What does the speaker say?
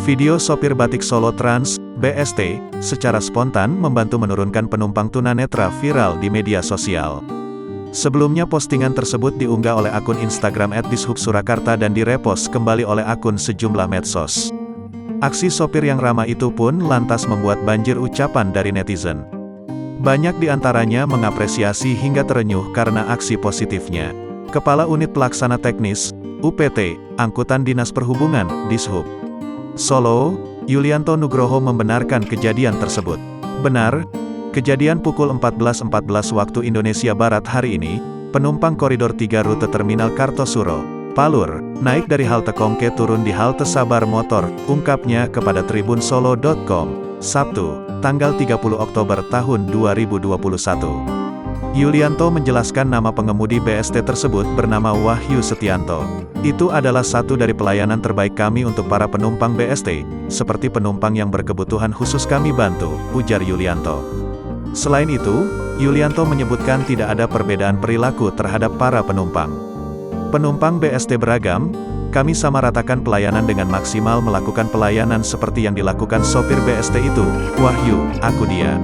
Video sopir batik Solo Trans, BST, secara spontan membantu menurunkan penumpang tunanetra viral di media sosial. Sebelumnya postingan tersebut diunggah oleh akun Instagram @dishubsurakarta dan direpost kembali oleh akun sejumlah medsos. Aksi sopir yang ramah itu pun lantas membuat banjir ucapan dari netizen. Banyak di antaranya mengapresiasi hingga terenyuh karena aksi positifnya. Kepala Unit Pelaksana Teknis, UPT, Angkutan Dinas Perhubungan, Dishub Solo, Yulianto Nugroho membenarkan kejadian tersebut. Benar, kejadian pukul 14.14 waktu Indonesia Barat hari ini, penumpang koridor 3 rute Terminal Kartosuro, Palur, naik dari halte Kongke turun di halte Sabar Motor, ungkapnya kepada tribunsolo.com, Sabtu, tanggal 30 Oktober tahun 2021. Yulianto menjelaskan nama pengemudi BST tersebut bernama Wahyu Setianto. Itu adalah satu dari pelayanan terbaik kami untuk para penumpang BST, seperti penumpang yang berkebutuhan khusus kami bantu, ujar Yulianto. Selain itu, Yulianto menyebutkan tidak ada perbedaan perilaku terhadap para penumpang. Penumpang BST beragam, kami sama ratakan pelayanan dengan maksimal melakukan pelayanan seperti yang dilakukan sopir BST itu, Wahyu, aku dia.